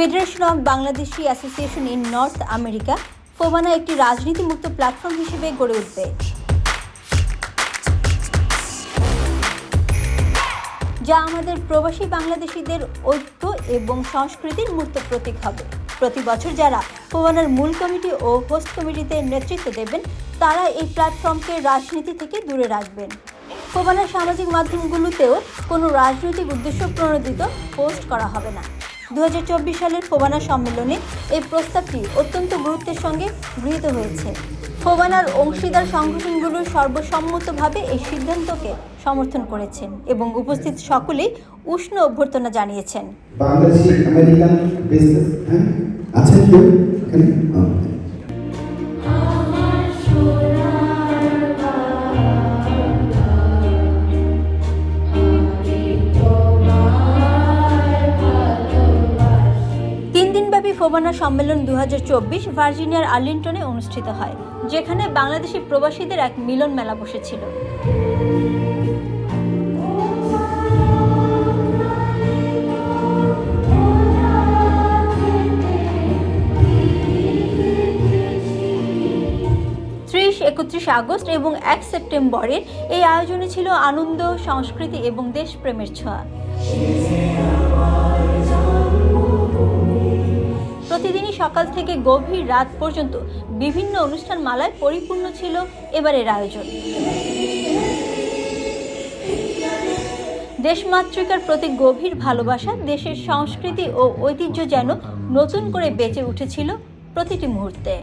Federation of Bangladeshi association in north America FOBANA একটি রাজনীতিমুক্ত platform হিসেবে গড়ে উঠবে, যা আমাদের প্রবাসী বাংলাদেশিদের ঐক্য এবং সংস্কৃতির মূর্ত প্রতীক হবে। প্রতি বছর যারা ফোবানার মূল কমিটি ও হোস্ট কমিটিতে নেতৃত্ব দেবেন, তারা এই প্ল্যাটফর্মকে রাজনীতি থেকে দূরে রাখবেন। ফোবানার সামাজিক মাধ্যমগুলোতেও কোনো রাজনৈতিক উদ্দেশ্য প্রণোদিত পোস্ট করা হবে না। 2024 সালের ফোবানা সম্মেলনে এই প্রস্তাবটি অত্যন্ত গুরুত্বের সঙ্গে গৃহীত হয়েছে। ফোবানার অংশীদার সংগঠনগুলো সর্বসম্মতভাবে এই সিদ্ধান্তকে সমর্থন করেছেন এবং উপস্থিত সকলেই উষ্ণ অভ্যর্থনা জানিয়েছেন। বাংলাদেশি আমেরিকান বিজনেস আছেন কেউ এখানে? ফোবানা সম্মেলন 2024 ভার্জিনিয়ার আর্লিংটনে অনুষ্ঠিত হয়, যেখানে বাংলাদেশি প্রবাসীদের এক মিলন মেলা বসেছিল। ত্রিশ 31 আগস্ট এবং 1 সেপ্টেম্বরের এই আয়োজনে ছিল আনন্দ, সংস্কৃতি এবং দেশপ্রেমের ছোঁয়া। প্রতিদিনই সকাল থেকে গভীর রাত পর্যন্ত বিভিন্ন অনুষ্ঠান মালায় পরিপূর্ণ ছিল এবারের আয়োজন। দেশমাতৃকার প্রতি গভীর ভালোবাসা, দেশের সংস্কৃতি ও ঐতিহ্য যেন নতুন করে বেঁচে উঠেছিল প্রতিটি মুহূর্তে।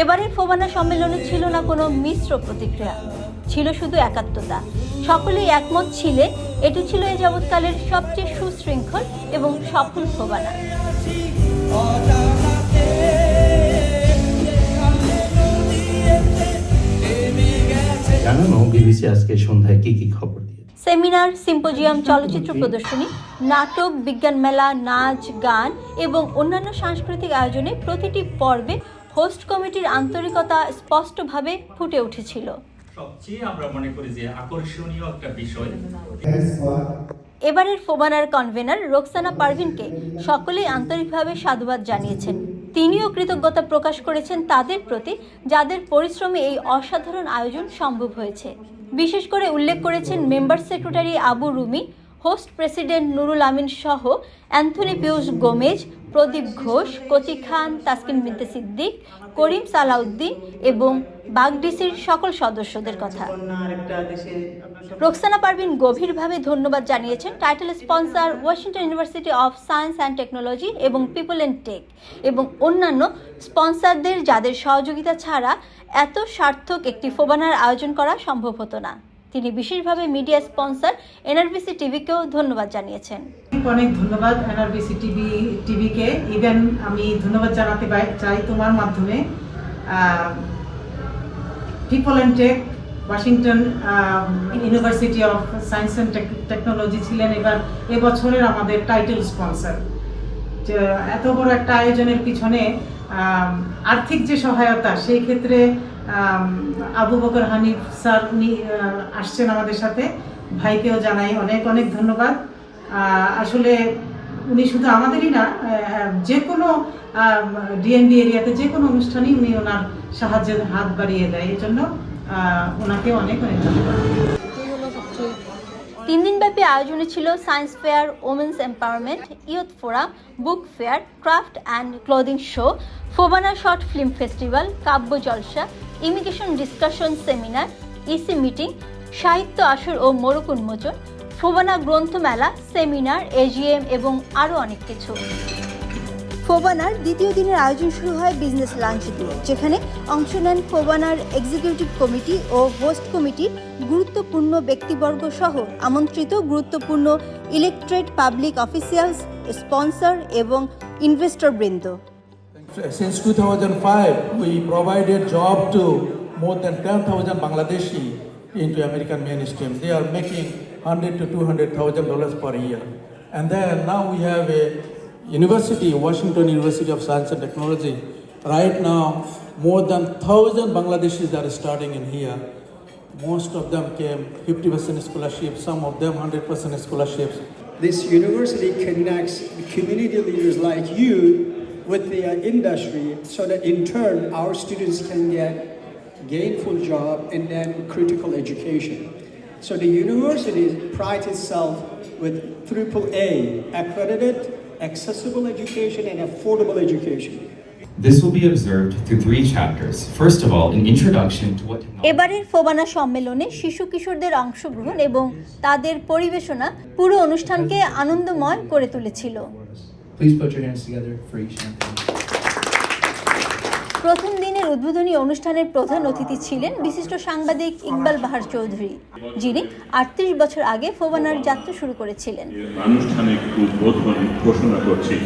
এবারের ফোবানা সম্মেলনে ছিল না কোনো মিশ্র প্রতিক্রিয়া, ছিল শুধু একাত্মতা। সকলেই একমত ছিলেন এটি ছিল এ যাবৎকালের সবচেয়ে সুশৃঙ্খল এবং সফল ফোবানা। জানানো বিবিসি আজকে সন্ধ্যায় কি খবর দিয়ে? সেমিনার, সিম্পোজিয়াম, চলচ্চিত্র প্রদর্শনী, নাটক, বিজ্ঞান মেলা, নাচ, গান এবং অন্যান্য সাংস্কৃতিক আয়োজনে প্রতিটি পর্বে হোস্ট কমিটির আন্তরিকতা স্পষ্টভাবে ফুটে উঠেছিল। সবচেয়ে আমরা মনে করি যে আকর্ষণীয় একটা বিষয়, এবারের ফোবানার কনভেনার রোকসানা পারভিনকে সকলেই আন্তরিকভাবে সাধুবাদ জানিয়েছেন। তিনিও কৃতজ্ঞতা প্রকাশ করেছেন তাদের প্রতি, যাদের পরিশ্রমে এই অসাধারণ আয়োজন সম্ভব হয়েছে। বিশেষ করে উল্লেখ করেছেন member secretary Abu Rumi, host president Nurul Amin সহ Anthony Pius Gomes, Pradip Ghosh, Kochi Khan, Taskin বিনতে সিদ্দিক, করিম সালাউদ্দিন এবং বাগডিসির সকল সদস্যদের কথা। রোকসানা পারভিন গভীরভাবে ধন্যবাদ জানিয়েছেন title sponsor Washington University of Science and technology এবং পিপল অ্যান্ড টেক এবং অন্যান্য স্পন্সরদের, যাদের সহযোগিতা ছাড়া এত সার্থক একটি ফোবানার আয়োজন করা সম্ভব হতো না। তিনি বিশেষভাবে মিডিয়া স্পন্সর এনআরবিসি টিভিকেও ধন্যবাদ জানিয়েছেন। অনেক ধন্যবাদ এনআরবিসি টিভিকে। ইভেন আমি ধন্যবাদ জানাতে চাই তোমার মাধ্যমে people and tech, Washington University of Science and Technology ছিলেন এবছরের আমাদের টাইটেল স্পন্সর। এত বড় একটা আয়োজনের পিছনে আর্থিক যে সহায়তা, সেই ক্ষেত্রে আবু বকর হানিফ স্যার আসছেন আমাদের সাথে। ভাইকেও জানাই অনেক অনেক ধন্যবাদ। আসলে উনি শুধু আমাদেরই না, যে কোনো ডিএনবি এরিয়াতে যে কোনো অনুষ্ঠানই উনি ওনার সাহায্যের হাত বাড়িয়ে দেয়, এই জন্য ওনাকে অনেক অনেক ধন্যবাদ। 3 দিনব্যাপী আয়োজনে ছিল science fair, women's empowerment, youth forum, book fair, craft and clothing show, FOBANA short film festival, কাব্য জলসা, immigration discussion seminar, EC meeting, সাহিত্য আসর ও মোড়ক উন্মোচন, ফোবানা গ্রন্থমেলা, সেমিনার, এজিএম এবং আরও অনেক কিছু। ফোবানার দ্বিতীয় দিনের আয়োজন শুরু হয় বিজনেস লাঞ্চ দিয়ে, যেখানে অংশ নেন ফোবানার এক্সিকিউটিভ কমিটি ও হোস্ট কমিটির গুরুত্বপূর্ণ ব্যক্তিবর্গ সহ আমন্ত্রিত গুরুত্বপূর্ণ ইলেকটেড পাবলিক অফিসিয়ালস, স্পন্সর এবং ইনভেস্টর বৃন্দ। Since 2005, we provided job to more than 10,000 Bangladeshi into American mainstream. They are making $100,000 to $200,000 per year. And then now we have a university, Washington University of Science and Technology. Right now, more than 1,000 Bangladeshis are studying in here. Most of them came 50% scholarship, some of them 100% scholarships. This university connects community leaders like you with the industry so that in turn our students can get gainful job and then critical education. So the university prides itself with AAA, accredited, accessible education and affordable education. This will be observed through 3 chapters. First of all, an introduction to what technology. এবারের FOBANA সম্মেলনে শিশু কিশোরদের অংশগ্রহণ এবং তাদের পরিবেশনা পুরো অনুষ্ঠানকে আনন্দময় করে তুলেছিল। Please put your hands together for each champagne. প্রথম দিনের উদ্বোধনী অনুষ্ঠানের প্রধান অতিথি ছিলেন বিশিষ্ট সাংবাদিক ইকবাল বাহার চৌধুরী, যিনি 38 বছর আগে ফোবানার যাত্রা শুরু করেছিলেন। আনুষ্ঠানিক উদ্বোধন ঘোষণা করছি।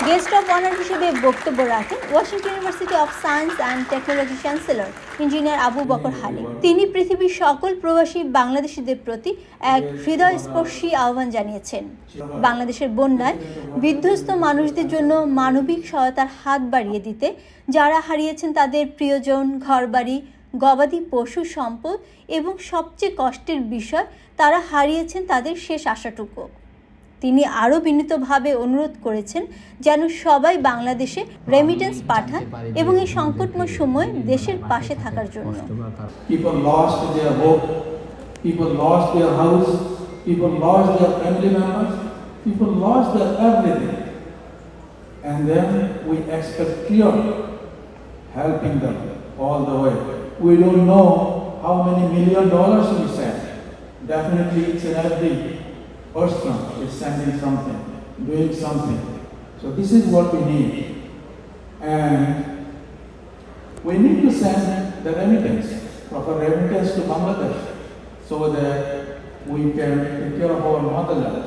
গেস্ট অফ অনার হিসেবে বক্তব্য রাখেন Washington University of Science and Technology chancellor engineer Abu Bakar Hanif. তিনি পৃথিবীর সকল প্রবাসী বাংলাদেশিদের প্রতি এক হৃদয়স্পর্শী আহ্বান জানিয়েছেন। বাংলাদেশের বন্যায় বিধ্বস্ত মানুষদের জন্য মানবিক সহায়তার হাত বাড়িয়ে দিতে, যারা হারিয়েছেন তাদের প্রিয়জন, ঘরবাড়ি, গবাদি পশু সম্পদ এবং সবচেয়ে কষ্টের বিষয় তারা হারিয়েছেন তাদের শেষ আশাটুকু। তিনি আরও বিনীতভাবে অনুরোধ করেছেন যেন সবাই বাংলাদেশে রেমিটেন্স পাঠান এবং এই সংকটময় সময়ে দেশের পাশে থাকার জন্য। People lost their hope, people lost their house, people lost their family members, people lost their everything. And then we expect cure, helping them all the way. We don't know how many $1 million we send. Definitely it's in every person is sending something, doing something. So this is what we need. And we need to send the remittance, proper remittance to Bangladesh so that we can take care of our motherland.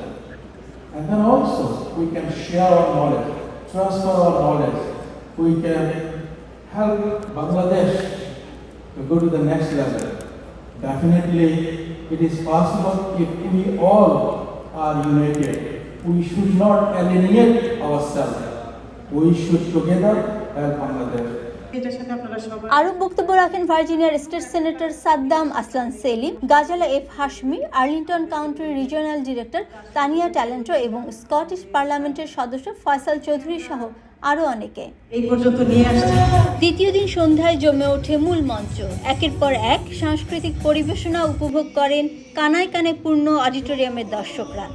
And then also we can share our knowledge, transfer our knowledge. We can help Bangladesh to go to the next level. Definitely it is possible if we all are united. We should not alienate ourselves. We should together help Bangladesh. আরও বক্তব্য রাখেন ভার্জিনিয়ার state senator Saddam Aslan Selim, Ghazala F Hashmi, Arlington কাউন্টির regional director Tania Talento এবং Scottish পার্লামেন্টের সদস্য ফয়সাল চৌধুরী সহ আরও অনেকে। এই পর্যন্ত নিয়ে আসছে। দ্বিতীয় দিন সন্ধ্যায় জমে ওঠে মূল মঞ্চ। একের পর এক সাংস্কৃতিক পরিবেশনা উপভোগ করেন কানায় কানায় পূর্ণ অডিটোরিয়ামের দর্শকরা।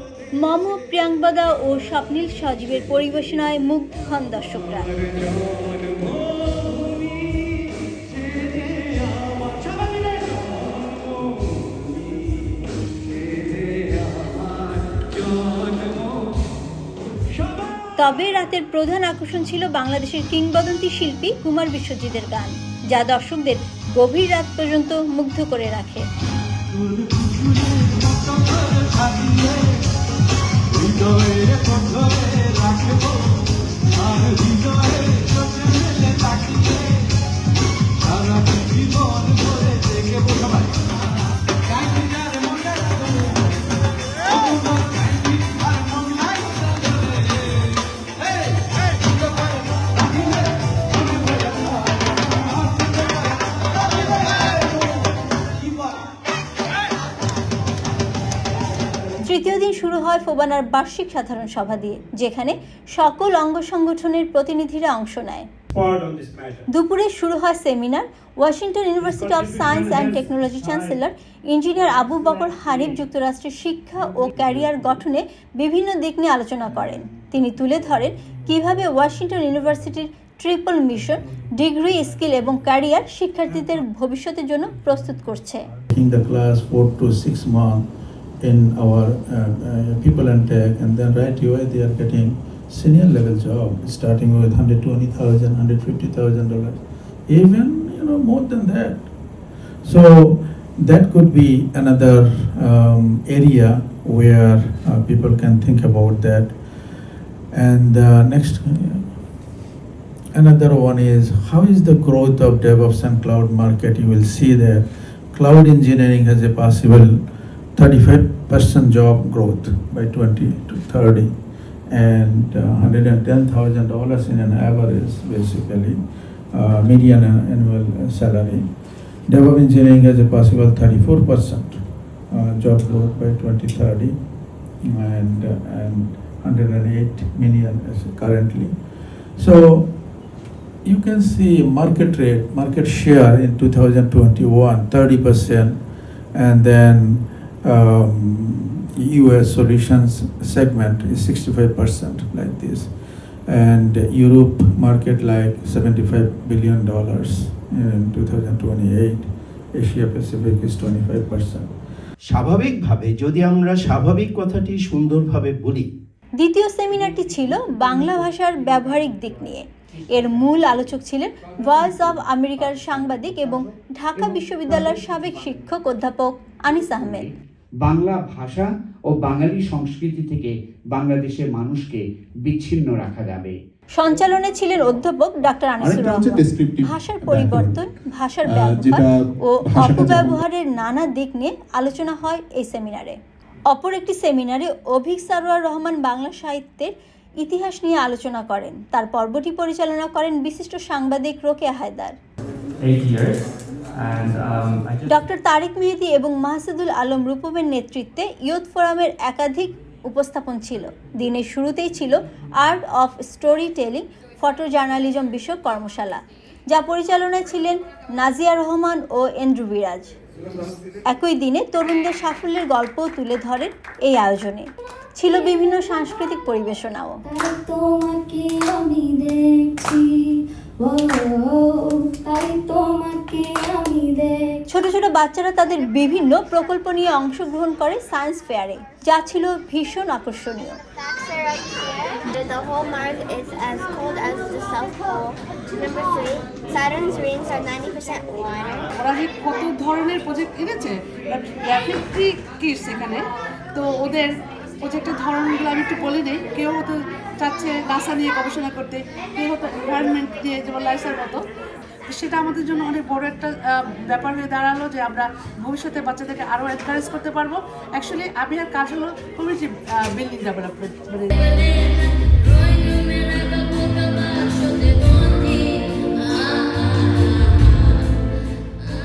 মম, প্রিয়াঙ্গদা ও স্বপ্নীল সজীবের পরিবেশনায় মুগ্ধ হন দর্শকরা। তবে রাতের প্রধান আকর্ষণ ছিল বাংলাদেশের কিংবদন্তি শিল্পী কুমার বিশ্বজিতের গান, যা দর্শকদের গভীর রাত পর্যন্ত মুগ্ধ করে রাখে। তৃতীয় দিন শুরু হয় ফোবানার বার্ষিক সাধারণ সভা দিয়ে, যেখানে সকল অঙ্গ সংগঠনের প্রতিনিধিরা অংশ নেয়। দুপুরে শুরু হয় seminar. Washington University of Science and Technology chancellor engineer Abu Bakar Hanif যুক্তরাষ্ট্রের শিক্ষা ও ক্যারিয়ার গঠনে বিভিন্ন দিক নিয়ে আলোচনা করেন। তিনি তুলে ধরেন কিভাবে ওয়াশিংটন ইউনিভার্সিটির ট্রিপল মিশন ডিগ্রি, স্কিল এবং ক্যারিয়ার শিক্ষার্থীদের ভবিষ্যতের জন্য প্রস্তুত করছে। In our people and tech, and then right away they are getting senior level job, starting with $120,000, $150,000, even more than that. So that could be another area where people can think about that. And next, another one is how is the growth of DevOps and cloud market? You will see that cloud engineering has a possible 35% job growth by 2030, and $110,000 in an average, basically median annual salary. DevOps engineering has a possible 34% job growth by 2030 and 108 million currently. So you can see market share in 2021, 30%, and then US solutions segment is 65% like this, and Europe market like $75 billion in 2028. Asia Pacific is 25%. স্বাভাবিকভাবে যদি আমরা স্বাভাবিক কথাটি সুন্দরভাবে বলি, দ্বিতীয় সেমিনারটি ছিল বাংলা ভাষার ব্যবহারিক দিক নিয়ে। এর মূল আলোচক ছিলেন ভয়েস অব আমেরিকার সাংবাদিক এবং ঢাকা বিশ্ববিদ্যালয়ের সাবেক শিক্ষক অধ্যাপক আনিস আহমেদ। বাংলা ভাষা ও বাঙালি সংস্কৃতি থেকে বাংলাদেশের মানুষকে বিচ্ছিন্ন রাখা যাবে। সঞ্চালনে ছিলেন অধ্যাপক ডক্টর আনিসুর রহমান। ভাষার পরিবর্তন, ভাষার ব্যবহার ও অপব্যবহারের নানা দিক নিয়ে আলোচনা হয় এই সেমিনারে। অপর একটি সেমিনারে অভিক সারোয়ার রহমান বাংলা সাহিত্যের ইতিহাস নিয়ে আলোচনা করেন। তার পর্বটি পরিচালনা করেন বিশিষ্ট সাংবাদিক রোকেয়া হায়দার। ডক্টর তারিক মেহেদি এবং মাহসুদুল আলম রূপমের নেতৃত্বে ইয়ুথ ফোরামের একাধিক উপস্থাপন ছিল। দিনের শুরুতেই ছিল art of story telling photo journalism বিষয়ক কর্মশালা, যা পরিচালনায় ছিলেন নাজিয়া রহমান ও এন্ড্রু বিরাজ। একই দিনে তরুণদের সাফল্যের গল্পও তুলে ধরেন এই আয়োজনে। ছিল বিভিন্ন সাংস্কৃতিক পরিবেশনাও। ছোট ছোট বাচ্চারা তাদের বিভিন্ন প্রকল্প নিয়ে অংশগ্রহণ করে সায়েন্স ফেয়ারে, যা ছিল ভীষণ আকর্ষণীয়। The whole Mars is as cold as the South Pole. Number 3, Saturn's rings are 90% water. ওরা যে কত ধরনের প্রজেক্ট এনেছে, গ্রাফিক কিডস এখানে, তো ওদের প্রজেক্টের ধরনগুলো আমি একটু বলে নিই। কেউ হয়তো চাচ্ছে নাসা নিয়ে গবেষণা করতে, কেউ হয়তো এনভায়রনমেন্ট নিয়ে, যেমন লাইসার মতো। সেটা আমাদের জন্য অনেক বড় একটা ব্যাপার হয়ে দাঁড়ালো যে আমরা ভবিষ্যতে বাচ্চাদেরকে আরও এনকারেজ করতে পারবো। অ্যাকচুয়ালি আবিহার কাজ হলো কমিউনিটি বিল্ডিং ডেভেলপমেন্ট।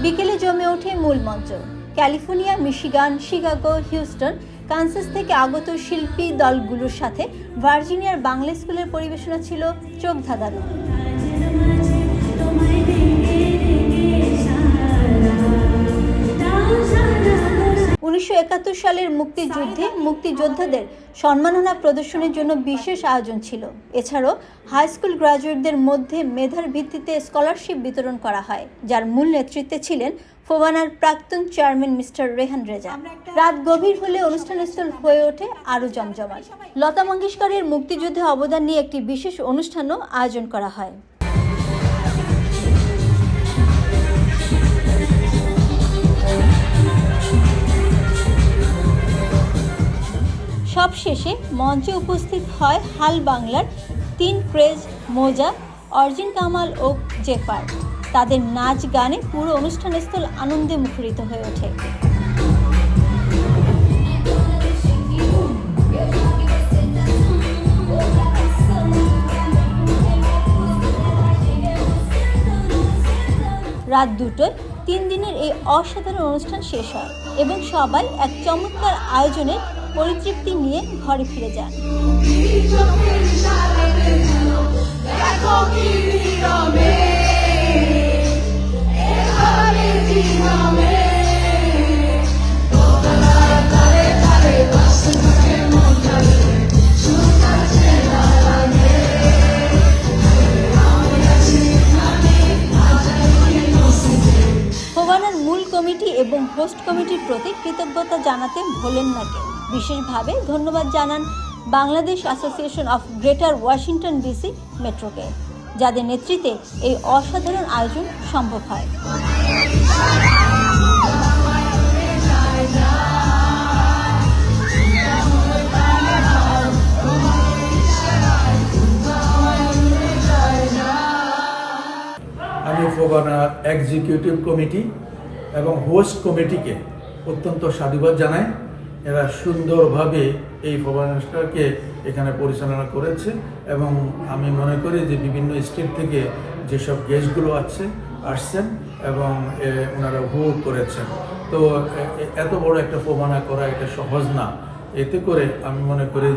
বিকেলে জমে ওঠে মূল মঞ্চ। California, Michigan, Chicago, Houston, Kansas থেকে আগত শিল্পী দলগুলোর সাথে ভার্জিনিয়ার বাংলা স্কুলের পরিবেশনা ছিল চোখ ধাঁধানো। 1971 সালের মুক্তিযুদ্ধে মুক্তিযোদ্ধাদের সম্মাননা প্রদর্শনের জন্য বিশেষ আয়োজন ছিল। এছাড়াও হাই স্কুল গ্রাজুয়েটদের মধ্যে মেধার ভিত্তিতে স্কলারশিপ বিতরণ করা হয়, যার মূল নেতৃত্বে ছিলেন ফোবানার প্রাক্তন চেয়ারম্যান মিস্টার রেহান রেজা। রাত গভীর হলে অনুষ্ঠানস্থল হয়ে ওঠে আরও জমজমাট। লতা মঙ্গেশকরের মুক্তিযুদ্ধে অবদান নিয়ে একটি বিশেষ অনুষ্ঠানও আয়োজন করা হয়। সবশেষে মঞ্চে উপস্থিত হয় হাল বাংলার 3 ক্রেজ মোজা, অর্জিন কামাল ও জেফার। তাদের নাচ গানে পুরো অনুষ্ঠানস্থল আনন্দে মুখরিত হয়ে ওঠে। রাত 2টায় 3 দিনের এই অসাধারণ অনুষ্ঠান শেষ হয় এবং সবাই এক চমৎকার আয়োজনের পরিতৃপ্তি নিয়ে ঘরে ফিরে যান। ফোবানার মূল কমিটি এবং হোস্ট কমিটির প্রতি কৃতজ্ঞতা জানাতে ভোলেন না কেউ। বিশেষভাবে ধন্যবাদ জানান Bangladesh association of greater Washington DC মেট্রোকে, যাদের নেতৃত্বে এই অসাধারণ আয়োজন সম্ভব হয়। আমি ফোবানার এক্সিকিউটিভ কমিটি এবং হোস্ট কমিটিকে অত্যন্ত সাধুবাদ জানাই। এরা সুন্দরভাবে এই ফোবানাকে এখানে পরিচালনা করেছে এবং আমি মনে করি যে বিভিন্ন স্টেট থেকে যেসব গেস্টগুলো আছে আসছেন এবং ওনারা উপভোগ করেছেন। তো এত বড় একটা ফোবানা করা এটা সহজ না। এতে করে আমি মনে করি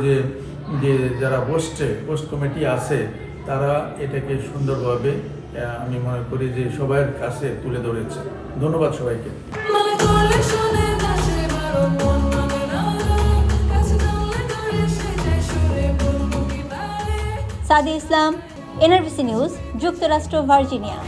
যে যারা হোস্ট কমিটি আছে তারা এটাকে সুন্দরভাবে আমি মনে করি যে সবার কাছে তুলে ধরেছে। ধন্যবাদ সবাইকে। সাদি ইসলাম, NRBC নিউজ, যুক্তরাষ্ট্র, ভার্জিনিয়া।